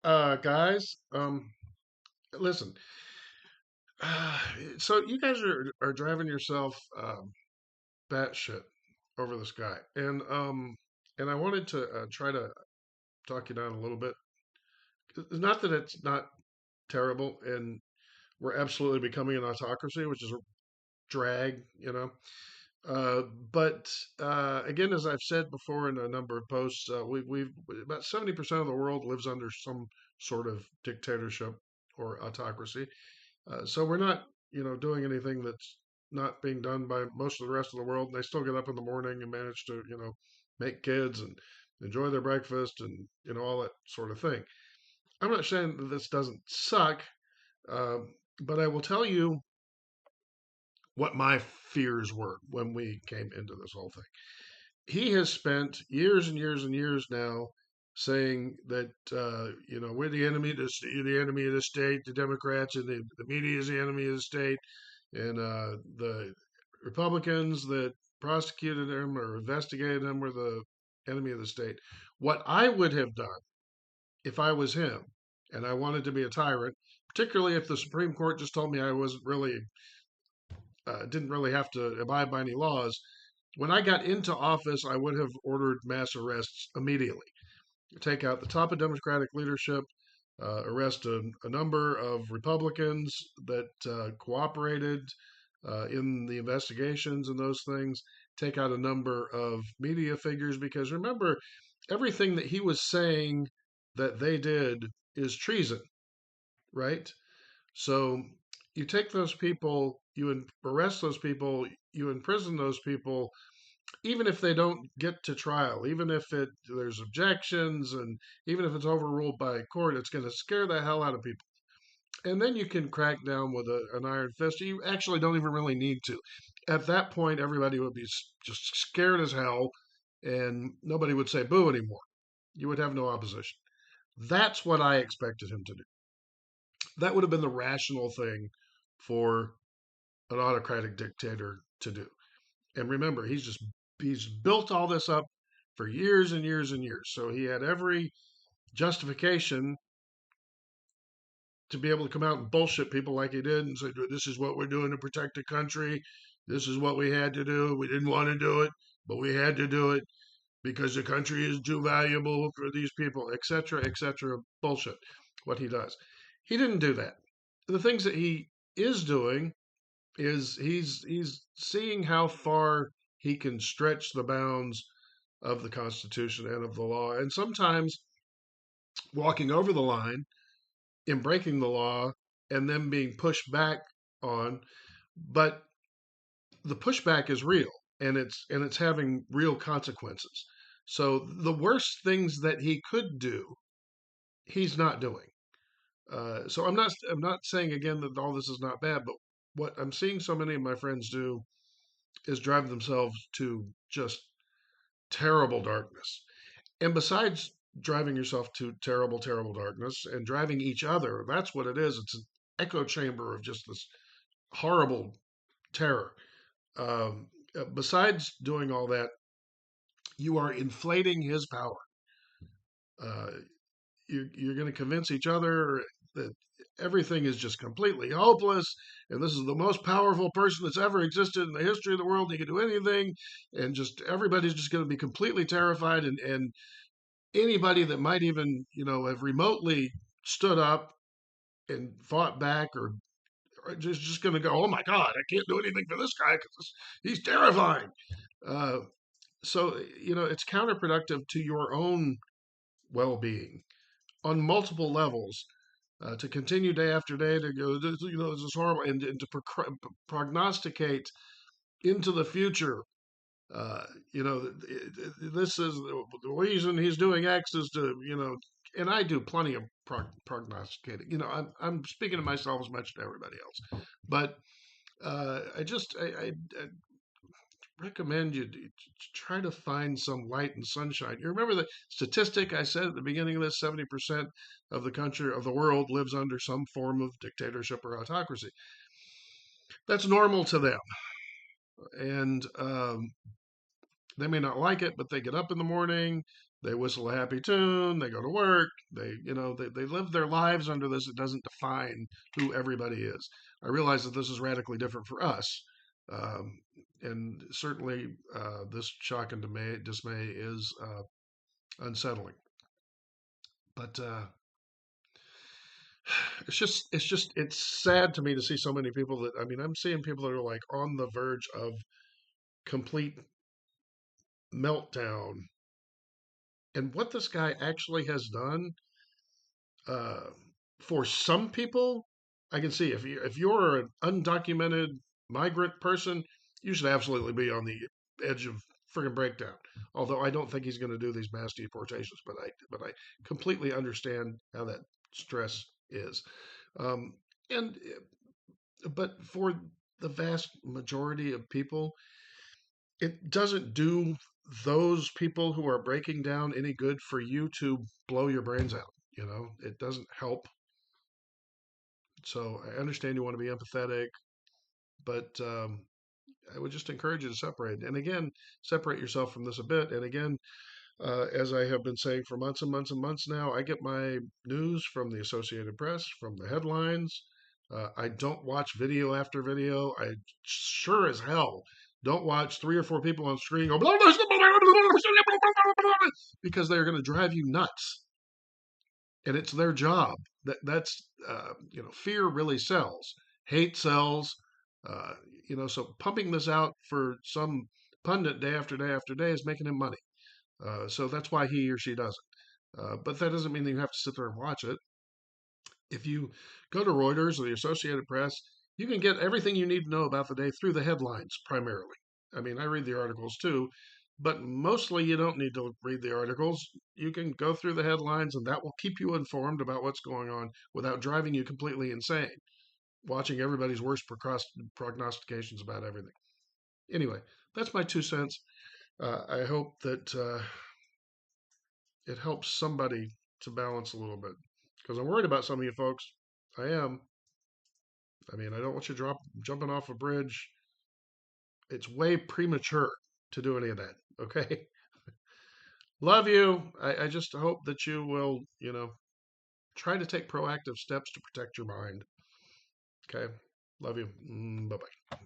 Guys, listen. Uh, so you guys are driving yourself batshit over this guy, and I wanted to try to talk you down a little bit. Not that it's not terrible, and we're absolutely becoming an autocracy, which is a drag, you know. Uh, but again, as I've said before in a number of posts, we've about 70% of the world lives under some sort of dictatorship or autocracy. So we're not, doing anything that's not being done by most of the rest of the world. And they still get up in the morning and manage to, make kids and enjoy their breakfast and, all that sort of thing. I'm not saying that this doesn't suck, but I will tell you what my fears were when we came into this whole thing. He has spent years and years and years now saying that we're the enemy, the enemy of the state, the Democrats, and the media is the enemy of the state, and the Republicans that prosecuted him or investigated him were the enemy of the state. What I would have done if I was him, and I wanted to be a tyrant, particularly if the Supreme Court just told me I wasn't really didn't really have to abide by any laws. When I got into office, I would have ordered mass arrests immediately. Take out the top of Democratic leadership, arrest a number of Republicans that cooperated in the investigations and those things, take out a number of media figures, because remember, everything that he was saying that they did is treason, right? So you take those people, arrest those people, you imprison those people, even if they don't get to trial, even if there's objections, and even if it's overruled by a court, it's going to scare the hell out of people. And then you can crack down with an iron fist. You actually don't even really need to. At that point, everybody would be just scared as hell, and nobody would say boo anymore. You would have no opposition. That's what I expected him to do. That would have been the rational thing for an autocratic dictator to do. And remember, he's built all this up for years and years and years. So he had every justification to be able to come out and bullshit people like he did and say, this is what we're doing to protect the country. This is what we had to do. We didn't want to do it, but we had to do it because the country is too valuable for these people, etc., etc. Bullshit. What he does. He didn't do that. The things that he is doing is he's seeing how far he can stretch the bounds of the Constitution and of the law, and sometimes walking over the line in breaking the law and then being pushed back on. But the pushback is real, and it's having real consequences. So the worst things that he could do, he's not doing. So I'm not saying again that all this is not bad, but what I'm seeing so many of my friends do is drive themselves to just terrible darkness. And besides driving yourself to terrible, terrible darkness and driving each other, that's what it is. It's an echo chamber of just this horrible terror. Besides doing all that, you are inflating his power. Uh, you're going to convince each other that everything is just completely hopeless, and this is the most powerful person that's ever existed in the history of the world. He can do anything, and just everybody's just going to be completely terrified, and anybody that might even have remotely stood up and fought back, or just going to go, oh my God, I can't do anything for this guy because he's terrifying. Uh, so it's counterproductive to your own well-being on multiple levels, to continue day after day to go, this is horrible, and to prognosticate into the future. Uh, this is the reason he's doing X is to, and I do plenty of prognosticating. I'm speaking to myself as much as everybody else, but I recommend you to try to find some light and sunshine. You remember the statistic I said at the beginning of this: 70% of the country of the world lives under some form of dictatorship or autocracy. That's normal to them, and they may not like it, but they get up in the morning. They whistle a happy tune. They go to work. They live their lives under this. It doesn't define who everybody is. I realize that this is radically different for us, um, and certainly this shock and dismay is unsettling. But it's sad to me to see so many people that, I mean, I'm seeing people that are like on the verge of complete meltdown. And what this guy actually has done, uh, for some people, I can see if you're an undocumented migrant person, you should absolutely be on the edge of friggin' breakdown. Although I don't think he's going to do these mass deportations, but I completely understand how that stress is. Um, and but for the vast majority of people, it doesn't do those people who are breaking down any good for you to blow your brains out. It doesn't help. So I understand you want to be empathetic, but I would just encourage you to separate. And again, separate yourself from this a bit. And again, as I have been saying for months and months and months now, I get my news from the Associated Press, from the headlines. I don't watch video after video. I sure as hell don't watch three or four people on screen go because they're going to drive you nuts, and it's their job. Fear really sells, hate sells. Uh, so pumping this out for some pundit day after day after day is making him money. So that's why he or she does it. But that doesn't mean that you have to sit there and watch it. If you go to Reuters or the Associated Press, you can get everything you need to know about the day through the headlines primarily. I mean, I read the articles too, but mostly you don't need to read the articles. You can go through the headlines, and that will keep you informed about what's going on without driving you completely insane, watching everybody's worst prognostications about everything. Anyway, that's my 2 cents. I hope that it helps somebody to balance a little bit, because I'm worried about some of you folks. I am. I mean, I don't want you jumping off a bridge. It's way premature to do any of that. Okay. Love you. I just hope that you will, try to take proactive steps to protect your mind. Okay. Love you. Bye bye.